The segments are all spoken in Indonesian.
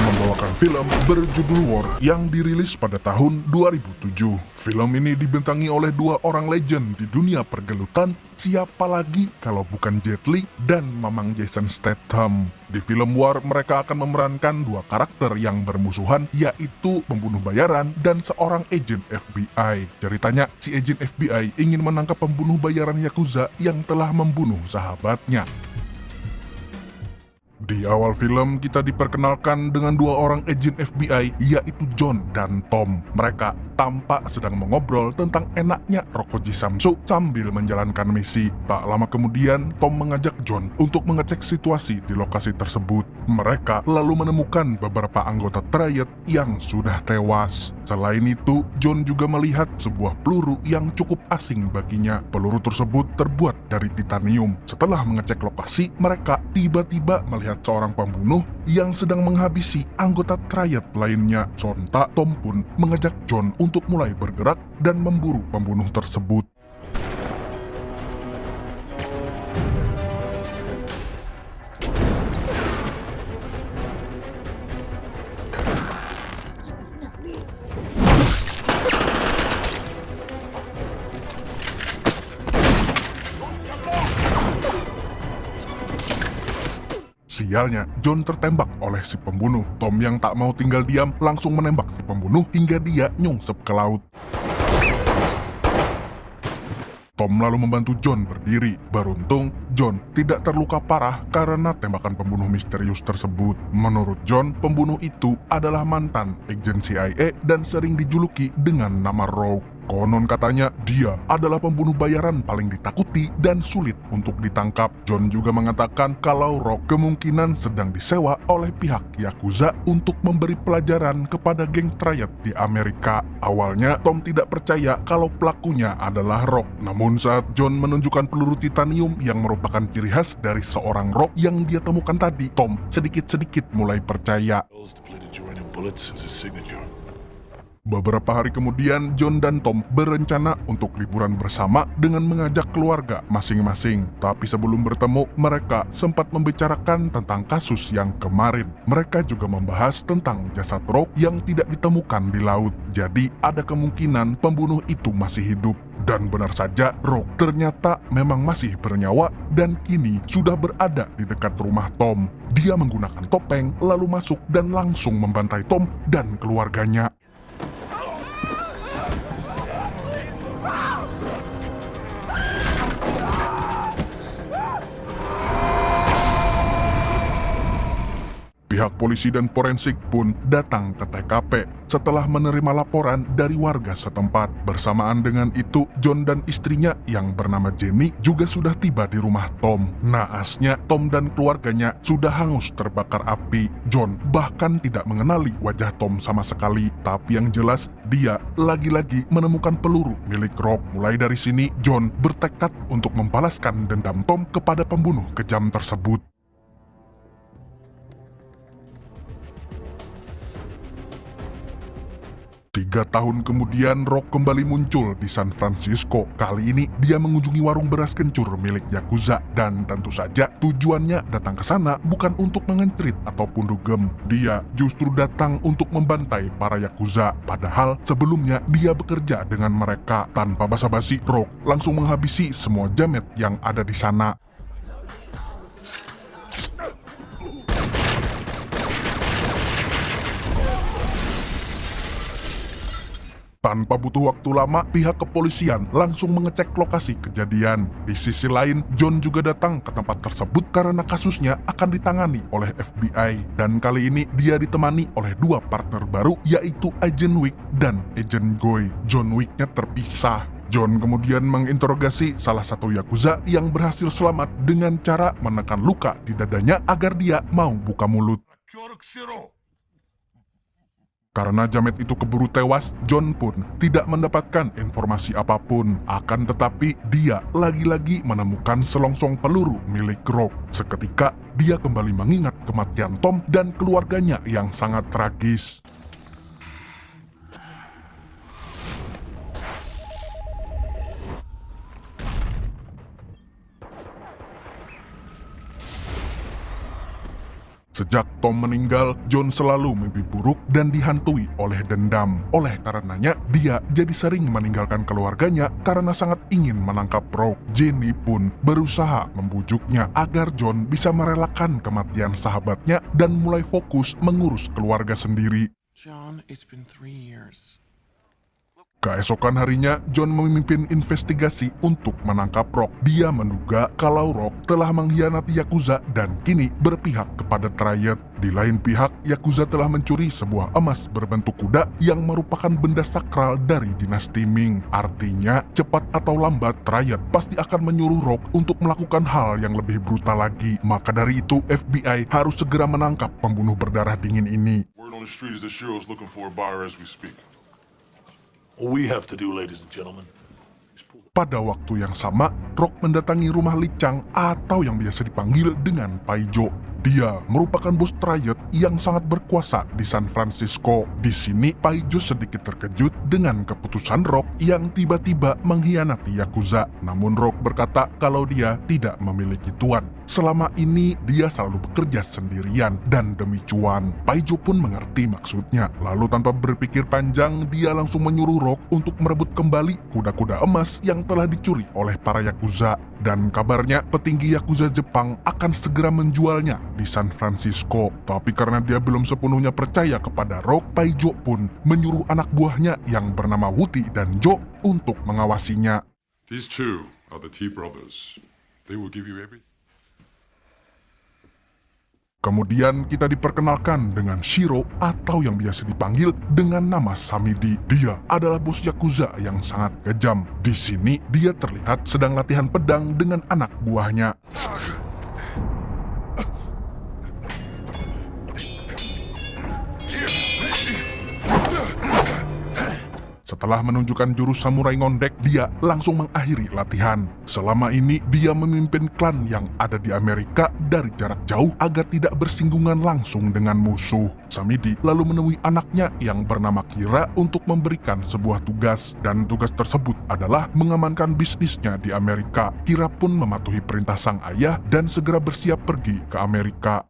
Membawakan film berjudul War yang dirilis pada tahun 2007. Film ini dibintangi oleh dua orang legend di dunia pergelutan, siapa lagi kalau bukan Jet Li dan Mamang Jason Statham. Di film War, mereka akan memerankan dua karakter yang bermusuhan, yaitu pembunuh bayaran dan seorang agen FBI. Ceritanya, si agen FBI ingin menangkap pembunuh bayaran Yakuza yang telah membunuh sahabatnya. Di awal film, kita diperkenalkan dengan dua orang agen FBI, yaitu John dan Tom. Mereka tampak sedang mengobrol tentang enaknya Rokoji Samsu sambil menjalankan misi. Tak lama kemudian, Tom mengajak John untuk mengecek situasi di lokasi tersebut. Mereka lalu menemukan beberapa anggota Triad yang sudah tewas. Selain itu, John juga melihat sebuah peluru yang cukup asing baginya. Peluru tersebut terbuat dari titanium. Setelah mengecek lokasi, mereka tiba-tiba melihat seorang pembunuh yang sedang menghabisi anggota Triad lainnya. Sontak Tom pun mengajak John untuk mulai bergerak dan memburu pembunuh tersebut. Sialnya, John tertembak oleh si pembunuh. Tom yang tak mau tinggal diam langsung menembak si pembunuh hingga dia nyungsep ke laut. Tom lalu membantu John berdiri. Beruntung, John tidak terluka parah karena tembakan pembunuh misterius tersebut. Menurut John, pembunuh itu adalah mantan agen CIA dan sering dijuluki dengan nama Rogue. Konon katanya dia adalah pembunuh bayaran paling ditakuti dan sulit untuk ditangkap. John juga mengatakan kalau Rogue kemungkinan sedang disewa oleh pihak Yakuza untuk memberi pelajaran kepada geng Triad di Amerika. Awalnya Tom tidak percaya kalau pelakunya adalah Rogue. Namun saat John menunjukkan peluru titanium yang merupakan ciri khas dari seorang Rogue yang dia temukan tadi, Tom sedikit-sedikit mulai percaya. Beberapa hari kemudian, John dan Tom berencana untuk liburan bersama dengan mengajak keluarga masing-masing. Tapi sebelum bertemu, mereka sempat membicarakan tentang kasus yang kemarin. Mereka juga membahas tentang jasad Rogue yang tidak ditemukan di laut. Jadi, ada kemungkinan pembunuh itu masih hidup. Dan benar saja, Rogue ternyata memang masih bernyawa dan kini sudah berada di dekat rumah Tom. Dia menggunakan topeng, lalu masuk dan langsung membantai Tom dan keluarganya. Pihak polisi dan forensik pun datang ke TKP setelah menerima laporan dari warga setempat. Bersamaan dengan itu, John dan istrinya yang bernama Jenny juga sudah tiba di rumah Tom. Naasnya, Tom dan keluarganya sudah hangus terbakar api. John bahkan tidak mengenali wajah Tom sama sekali. Tapi yang jelas, dia lagi-lagi menemukan peluru milik Rogue. Mulai dari sini, John bertekad untuk membalaskan dendam Tom kepada pembunuh kejam tersebut. 3 tahun kemudian, Rogue kembali muncul di San Francisco. Kali ini dia mengunjungi warung beras kencur milik Yakuza. Dan tentu saja tujuannya datang ke sana bukan untuk mengencrit ataupun dugem. Dia justru datang untuk membantai para Yakuza. Padahal sebelumnya dia bekerja dengan mereka. Tanpa basa-basi, Rogue langsung menghabisi semua jamet yang ada di sana. Tanpa butuh waktu lama, pihak kepolisian langsung mengecek lokasi kejadian. Di sisi lain, John juga datang ke tempat tersebut karena kasusnya akan ditangani oleh FBI. Dan kali ini dia ditemani oleh 2 partner baru, yaitu Agent Wick dan Agent Goy. John Wicknya terpisah. John kemudian menginterogasi salah satu Yakuza yang berhasil selamat dengan cara menekan luka di dadanya agar dia mau buka mulut. Karena jamet itu keburu tewas, John pun tidak mendapatkan informasi apapun. Akan tetapi, dia lagi-lagi menemukan selongsong peluru milik Rogue. Seketika, dia kembali mengingat kematian Tom dan keluarganya yang sangat tragis. Sejak Tom meninggal, John selalu mimpi buruk dan dihantui oleh dendam. Oleh karenanya, dia jadi sering meninggalkan keluarganya karena sangat ingin menangkap Rock. Jenny pun berusaha membujuknya agar John bisa merelakan kematian sahabatnya dan mulai fokus mengurus keluarga sendiri. John, it's been 3 years. Keesokan harinya, John memimpin investigasi untuk menangkap Rock. Dia menduga kalau Rock telah mengkhianati Yakuza dan kini berpihak kepada Triad. Di lain pihak, Yakuza telah mencuri sebuah emas berbentuk kuda yang merupakan benda sakral dari dinasti Ming. Artinya, cepat atau lambat, Triad pasti akan menyuruh Rock untuk melakukan hal yang lebih brutal lagi. Maka dari itu, FBI harus segera menangkap pembunuh berdarah dingin ini. Word on the street is that Shiro's looking for a buyer as we speak. All we have to do, ladies and gentlemen, is pull the... Pada waktu yang sama, Rock mendatangi rumah Li Chang atau yang biasa dipanggil dengan Paijo. Dia merupakan bos Triad yang sangat berkuasa di San Francisco. Di sini, Paijo sedikit terkejut dengan keputusan Rock yang tiba-tiba mengkhianati Yakuza. Namun Rock berkata kalau dia tidak memiliki tuan. Selama ini, dia selalu bekerja sendirian dan demi cuan. Paijo pun mengerti maksudnya. Lalu tanpa berpikir panjang, dia langsung menyuruh Rock untuk merebut kembali kuda-kuda emas yang telah dicuri oleh para Yakuza. Dan kabarnya petinggi Yakuza Jepang akan segera menjualnya di San Francisco. Tapi karena dia belum sepenuhnya percaya kepada Rock, Paijo pun menyuruh anak buahnya yang bernama Wuti dan Jo untuk mengawasinya. These two are the T brothers. They will give you everything. Kemudian kita diperkenalkan dengan Shiro atau yang biasa dipanggil dengan nama Samidi. Dia adalah bos Yakuza yang sangat kejam. Di sini dia terlihat sedang latihan pedang dengan anak buahnya. Setelah menunjukkan jurus samurai ngondek, dia langsung mengakhiri latihan. Selama ini, dia memimpin klan yang ada di Amerika dari jarak jauh agar tidak bersinggungan langsung dengan musuh. Samidi lalu menemui anaknya yang bernama Kira untuk memberikan sebuah tugas. Dan tugas tersebut adalah mengamankan bisnisnya di Amerika. Kira pun mematuhi perintah sang ayah dan segera bersiap pergi ke Amerika.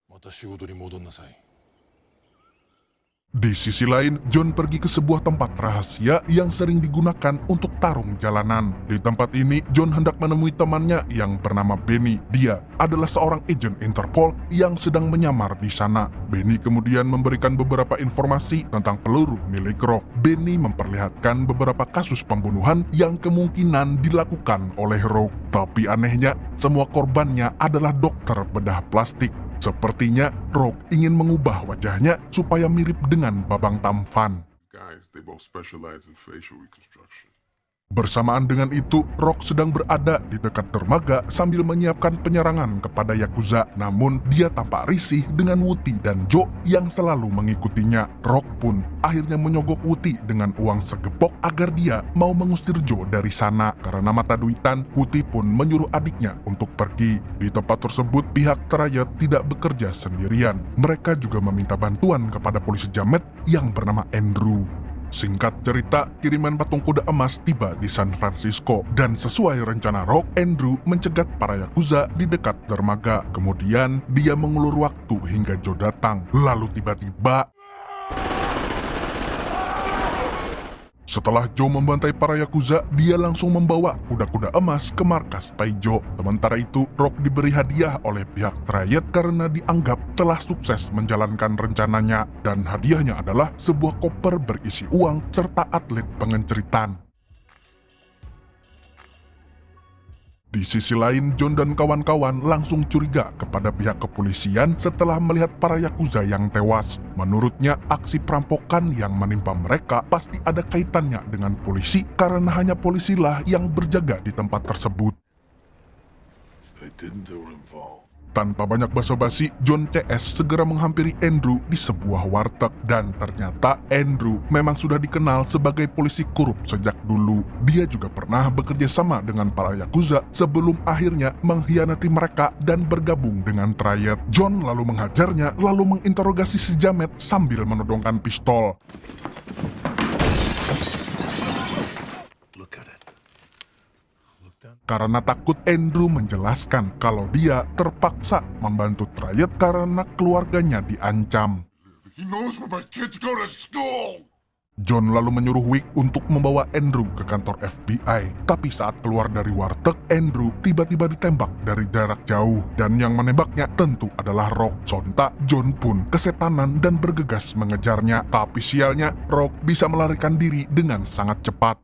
Di sisi lain, John pergi ke sebuah tempat rahasia yang sering digunakan untuk tarung jalanan. Di tempat ini, John hendak menemui temannya yang bernama Benny. Dia adalah seorang agen Interpol yang sedang menyamar di sana. Benny kemudian memberikan beberapa informasi tentang peluru milik Rock. Benny memperlihatkan beberapa kasus pembunuhan yang kemungkinan dilakukan oleh Rock. Tapi anehnya, semua korbannya adalah dokter bedah plastik. Sepertinya Rock ingin mengubah wajahnya supaya mirip dengan Babang Tampan. Guys, they both specialize in facial reconstruction. Bersamaan dengan itu, Rock sedang berada di dekat dermaga sambil menyiapkan penyerangan kepada Yakuza. Namun, dia tampak risih dengan Wuti dan Jo yang selalu mengikutinya. Rock pun akhirnya menyogok Wuti dengan uang segepok agar dia mau mengusir Jo dari sana. Karena mata duitan, Wuti pun menyuruh adiknya untuk pergi. Di tempat tersebut, pihak Triad tidak bekerja sendirian. Mereka juga meminta bantuan kepada polisi jamet yang bernama Andrew. Singkat cerita, kiriman patung kuda emas tiba di San Francisco. Dan sesuai rencana Rock, Andrew mencegat para Yakuza di dekat dermaga. Kemudian, dia mengulur waktu hingga Joe datang. Lalu tiba-tiba... Setelah Joe membantai para Yakuza, dia langsung membawa kuda-kuda emas ke markas Paijo. Sementara itu, Rock diberi hadiah oleh pihak Triad karena dianggap telah sukses menjalankan rencananya. Dan hadiahnya adalah sebuah koper berisi uang serta atlet pengenceritan. Di sisi lain, John dan kawan-kawan langsung curiga kepada pihak kepolisian setelah melihat para Yakuza yang tewas. Menurutnya, aksi perampokan yang menimpa mereka pasti ada kaitannya dengan polisi karena hanya polisilah yang berjaga di tempat tersebut. Tanpa banyak basa-basi, John CS segera menghampiri Andrew di sebuah warteg. Dan ternyata Andrew memang sudah dikenal sebagai polisi korup sejak dulu. Dia juga pernah bekerja sama dengan para Yakuza sebelum akhirnya mengkhianati mereka dan bergabung dengan Triad. John lalu menghajarnya, lalu menginterogasi si jamet sambil menodongkan pistol. Look at it. Look down. karena takut Andrew menjelaskan kalau dia terpaksa membantu Triad karena keluarganya diancam. He knows where my kids go to school! John lalu menyuruh Wick untuk membawa Andrew ke kantor FBI. Tapi saat keluar dari warteg, Andrew tiba-tiba ditembak dari jarak jauh. Dan yang menembaknya tentu adalah Rock. Sontak, John pun kesetanan dan bergegas mengejarnya. Tapi sialnya, Rock bisa melarikan diri dengan sangat cepat.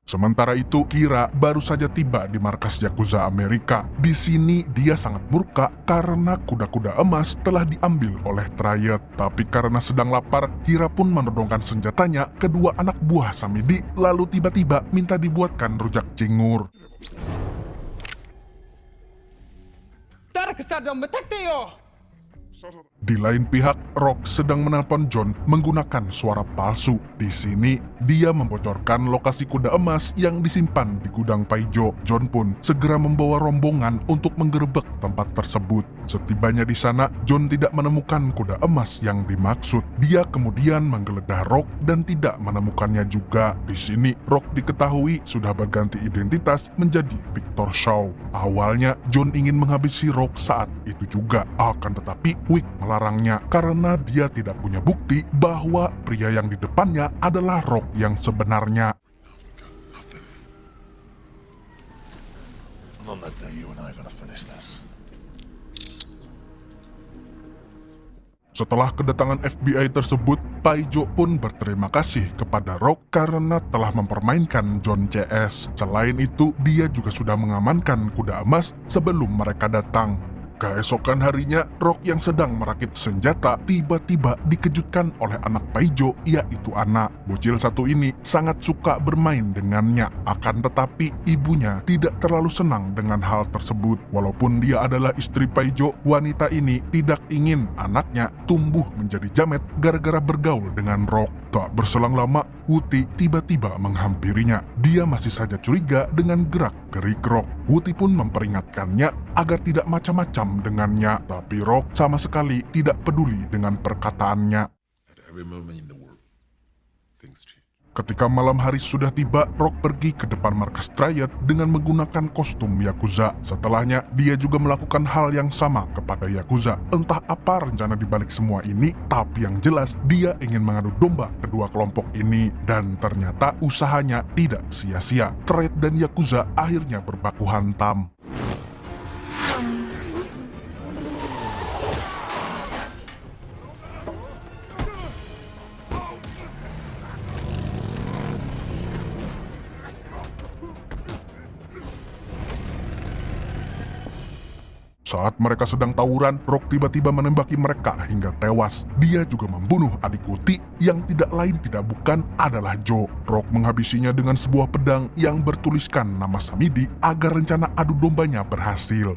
Sementara itu, Kira baru saja tiba di markas Yakuza Amerika. Di sini dia sangat murka karena kuda-kuda emas telah diambil oleh Triad. Tapi karena sedang lapar, Kira pun menodongkan senjatanya ke dua anak buah Samidi, lalu tiba-tiba minta dibuatkan rujak cingur. Di lain pihak, Rock sedang menelpon John menggunakan suara palsu. Di sini, dia membocorkan lokasi kuda emas yang disimpan di gudang Paijo. John pun segera membawa rombongan untuk menggerebek tempat tersebut. Setibanya di sana, John tidak menemukan kuda emas yang dimaksud. Dia kemudian menggeledah Rock dan tidak menemukannya juga. Di sini, Rock diketahui sudah berganti identitas menjadi Victor Shaw. Awalnya, John ingin menghabisi Rock saat itu juga. Akan tetapi, Wick melarangnya karena dia tidak punya bukti bahwa pria yang di depannya adalah Rock yang sebenarnya. On that day, you and I are gonna finish this. Setelah kedatangan FBI tersebut, Paijo pun berterima kasih kepada Rock karena telah mempermainkan John CS. Selain itu, dia juga sudah mengamankan kuda emas sebelum mereka datang. Keesokan harinya, Rock yang sedang merakit senjata tiba-tiba dikejutkan oleh anak Paijo, yaitu Anna. Bocil satu ini sangat suka bermain dengannya. Akan tetapi, ibunya tidak terlalu senang dengan hal tersebut. Walaupun dia adalah istri Paijo, wanita ini tidak ingin anaknya tumbuh menjadi jamet gara-gara bergaul dengan Rock. Tak berselang lama, Wuti tiba-tiba menghampirinya. Dia masih saja curiga dengan gerak-gerik Rock. Wuti pun memperingatkannya agar tidak macam-macam dengannya. Tapi Rock sama sekali tidak peduli dengan perkataannya. At every moment in the world, things change. Ketika malam hari sudah tiba, Rock pergi ke depan markas Triad dengan menggunakan kostum Yakuza. Setelahnya, dia juga melakukan hal yang sama kepada Yakuza. Entah apa rencana dibalik semua ini, tapi yang jelas dia ingin mengadu domba kedua kelompok ini. Dan ternyata usahanya tidak sia-sia. Triad dan Yakuza akhirnya berbaku hantam. Saat mereka sedang tawuran, Rock tiba-tiba menembaki mereka hingga tewas. Dia juga membunuh adik Wuti yang tidak lain tidak bukan adalah Joe. Rock menghabisinya dengan sebuah pedang yang bertuliskan nama Samidi agar rencana adu dombanya berhasil.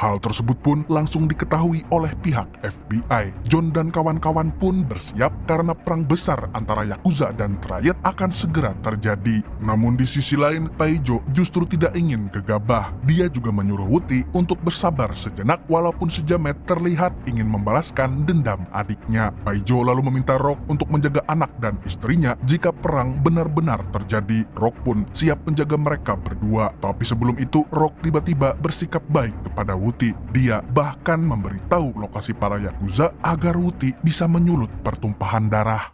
Hal tersebut pun langsung diketahui oleh pihak FBI. John dan kawan-kawan pun bersiap karena perang besar antara Yakuza dan Triad akan segera terjadi. Namun di sisi lain, Paijo justru tidak ingin gegabah. Dia juga menyuruh Wuti untuk bersabar sejenak walaupun sejamet terlihat ingin membalaskan dendam adiknya. Paijo lalu meminta Rock untuk menjaga anak dan istrinya jika perang benar-benar terjadi. Rock pun siap menjaga mereka berdua. Tapi sebelum itu, Rock tiba-tiba bersikap baik kepada Wuti. Dia bahkan memberitahu lokasi para Yakuza agar Wuti bisa menyulut pertumpahan darah.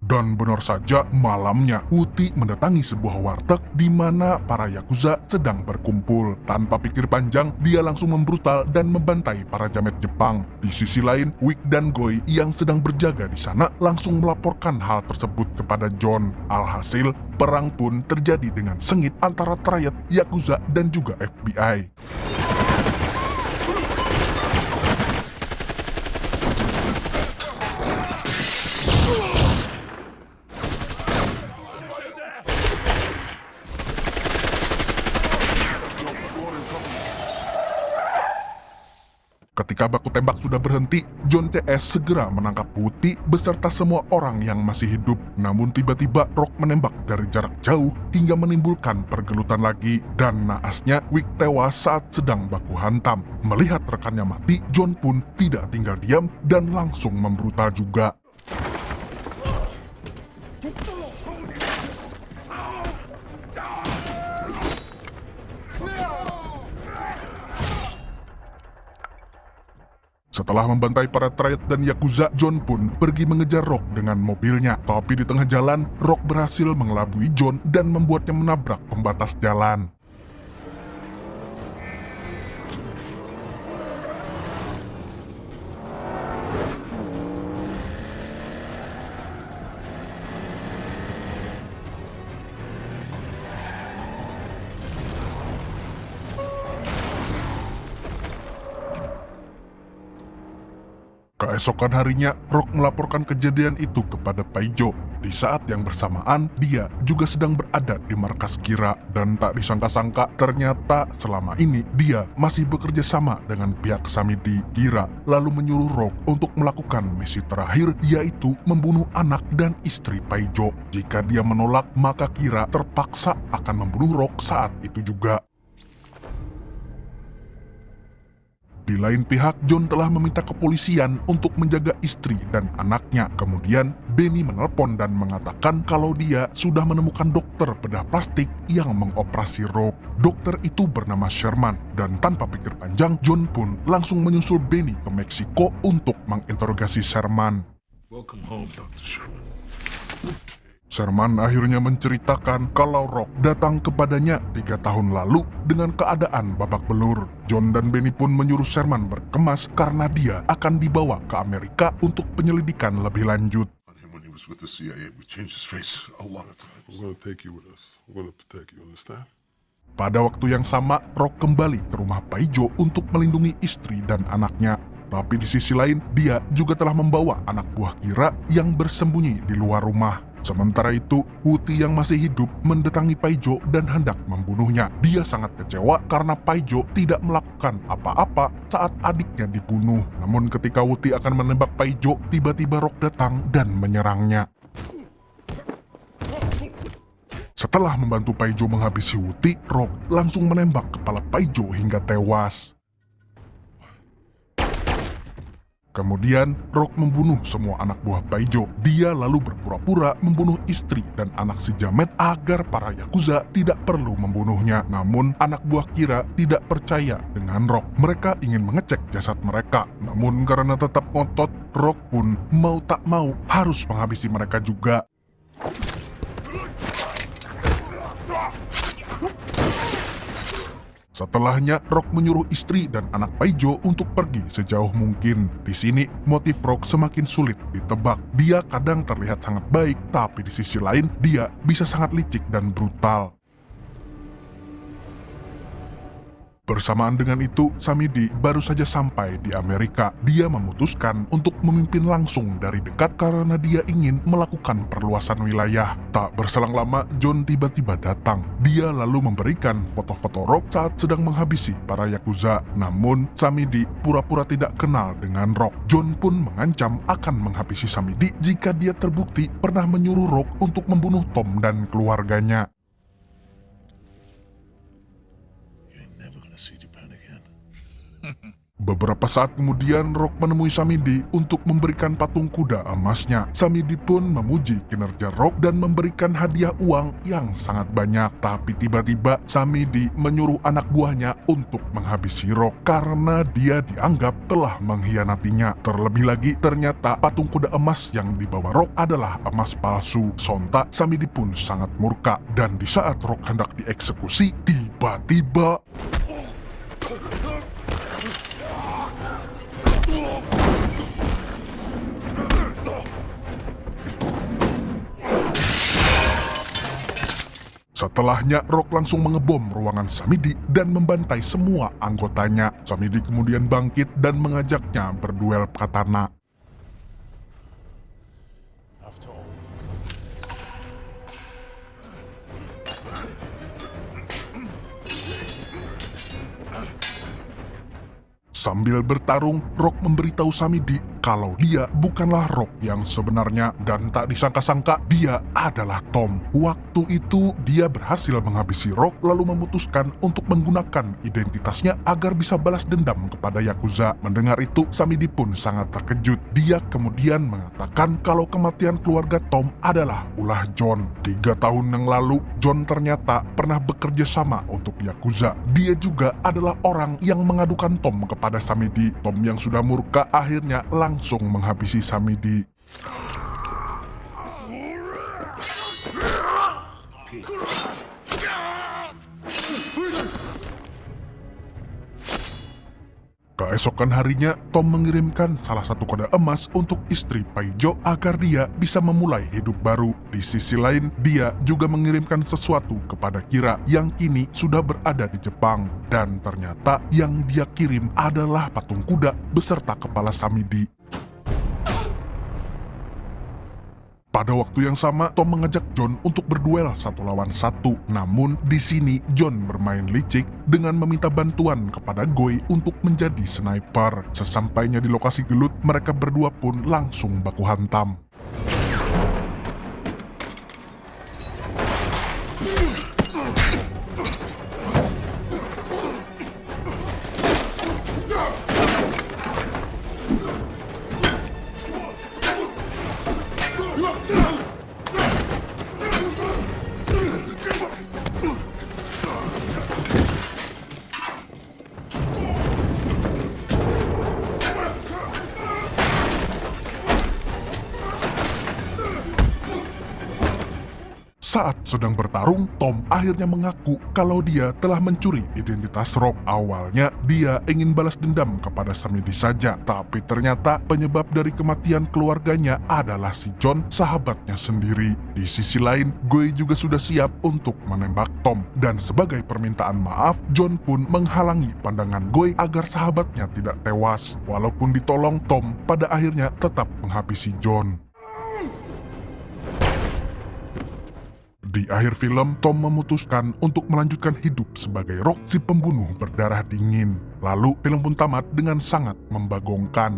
Dan benar saja, malamnya Wuti mendatangi sebuah warteg di mana para Yakuza sedang berkumpul. Tanpa pikir panjang, dia langsung membrutal dan membantai para jamet Jepang. Di sisi lain, Wick dan Goy yang sedang berjaga di sana langsung melaporkan hal tersebut kepada John. Alhasil, perang pun terjadi dengan sengit antara Triad, Yakuza, dan juga FBI. Ketika baku tembak sudah berhenti, John CS segera menangkap Wuti beserta semua orang yang masih hidup. Namun tiba-tiba Rock menembak dari jarak jauh hingga menimbulkan pergelutan lagi. Dan naasnya Wick tewas saat sedang baku hantam. Melihat rekannya mati, John pun tidak tinggal diam dan langsung membrutal juga. Setelah membantai para triad dan Yakuza, John pun pergi mengejar Rock dengan mobilnya. Tapi di tengah jalan, Rock berhasil mengelabui John dan membuatnya menabrak pembatas jalan. Keesokan harinya, Rock melaporkan kejadian itu kepada Paijo. Di saat yang bersamaan, dia juga sedang berada di markas Kira. Dan tak disangka-sangka, ternyata selama ini dia masih bekerja sama dengan pihak Samidi. Kira lalu menyuruh Rock untuk melakukan misi terakhir, yaitu membunuh anak dan istri Paijo. Jika dia menolak, maka Kira terpaksa akan membunuh Rock saat itu juga. Di lain pihak, John telah meminta kepolisian untuk menjaga istri dan anaknya. Kemudian, Benny menelpon dan mengatakan kalau dia sudah menemukan dokter bedah plastik yang mengoperasi Rock. Dokter itu bernama Sherman, dan tanpa pikir panjang, John pun langsung menyusul Benny ke Meksiko untuk menginterogasi Sherman. Welcome home, Dr. Sherman. Sherman akhirnya menceritakan kalau Rock datang kepadanya 3 tahun lalu dengan keadaan babak belur. John dan Benny pun menyuruh Sherman berkemas karena dia akan dibawa ke Amerika untuk penyelidikan lebih lanjut. When he was with the CIA, we changed his face a lot of times. We're gonna take you with us. We're gonna protect you, understand? Pada waktu yang sama, Rock kembali ke rumah Paijo untuk melindungi istri dan anaknya. Tapi di sisi lain, dia juga telah membawa anak buah Kira yang bersembunyi di luar rumah. Sementara itu, Wuti yang masih hidup mendatangi Paijo dan hendak membunuhnya. Dia sangat kecewa karena Paijo tidak melakukan apa-apa saat adiknya dibunuh. Namun ketika Wuti akan menembak Paijo, tiba-tiba Rock datang dan menyerangnya. Setelah membantu Paijo menghabisi Wuti, Rock langsung menembak kepala Paijo hingga tewas. Kemudian, Rock membunuh semua anak buah Paijo. Dia lalu berpura-pura membunuh istri dan anak si Jamet agar para Yakuza tidak perlu membunuhnya. Namun, anak buah Kira tidak percaya dengan Rock. Mereka ingin mengecek jasad mereka. Namun, karena tetap ngotot, Rock pun mau tak mau harus menghabisi mereka juga. Setelahnya, Rock menyuruh istri dan anak Paijo untuk pergi sejauh mungkin. Di sini, motif Rock semakin sulit ditebak. Dia kadang terlihat sangat baik, tapi di sisi lain, dia bisa sangat licik dan brutal. Bersamaan dengan itu, Samidi baru saja sampai di Amerika. Dia memutuskan untuk memimpin langsung dari dekat karena dia ingin melakukan perluasan wilayah. Tak berselang lama, John tiba-tiba datang. Dia lalu memberikan foto-foto Rock saat sedang menghabisi para Yakuza. Namun, Samidi pura-pura tidak kenal dengan Rock. John pun mengancam akan menghabisi Samidi jika dia terbukti pernah menyuruh Rock untuk membunuh Tom dan keluarganya. Beberapa saat kemudian, Rock menemui Samidi untuk memberikan patung kuda emasnya. Samidi pun memuji kinerja Rock dan memberikan hadiah uang yang sangat banyak. Tapi tiba-tiba Samidi menyuruh anak buahnya untuk menghabisi Rock karena dia dianggap telah mengkhianatinya. Terlebih lagi, ternyata patung kuda emas yang dibawa Rock adalah emas palsu. Sontak, Samidi pun sangat murka. Dan di saat Rock hendak dieksekusi, tiba-tiba setelahnya, Rock langsung mengebom ruangan Samidi dan membantai semua anggotanya. Samidi kemudian bangkit dan mengajaknya berduel katana. Sambil bertarung, Rock memberitahu Samidi kalau dia bukanlah Rock yang sebenarnya dan tak disangka-sangka dia adalah Tom. Waktu itu dia berhasil menghabisi Rock lalu memutuskan untuk menggunakan identitasnya agar bisa balas dendam kepada Yakuza. Mendengar itu, Samidi pun sangat terkejut. Dia kemudian mengatakan kalau kematian keluarga Tom adalah ulah John. 3 tahun yang lalu, John ternyata pernah bekerja sama untuk Yakuza. Dia juga adalah orang yang mengadukan Tom kepada Samidi. Tom yang sudah murka akhirnya langsung menghabisi Samidi. Keesokan harinya, Tom mengirimkan salah satu kode emas untuk istri Paijo agar dia bisa memulai hidup baru. Di sisi lain, dia juga mengirimkan sesuatu kepada Kira yang kini sudah berada di Jepang. Dan ternyata yang dia kirim adalah patung kuda beserta kepala Samidi. Pada waktu yang sama, Tom mengajak John untuk berduel 1 lawan 1. Namun, di sini John bermain licik dengan meminta bantuan kepada Goy untuk menjadi sniper. Sesampainya di lokasi gelut, mereka berdua pun langsung baku hantam. Saat sedang bertarung, Tom akhirnya mengaku kalau dia telah mencuri identitas Rock. Awalnya, dia ingin balas dendam kepada Samidi saja, tapi ternyata penyebab dari kematian keluarganya adalah si John, sahabatnya sendiri. Di sisi lain, Goy juga sudah siap untuk menembak Tom, dan sebagai permintaan maaf, John pun menghalangi pandangan Goy agar sahabatnya tidak tewas. Walaupun ditolong, Tom pada akhirnya tetap menghabisi John. Di akhir film, Tom memutuskan untuk melanjutkan hidup sebagai Rock, si pembunuh berdarah dingin. Lalu, film pun tamat dengan sangat membagongkan.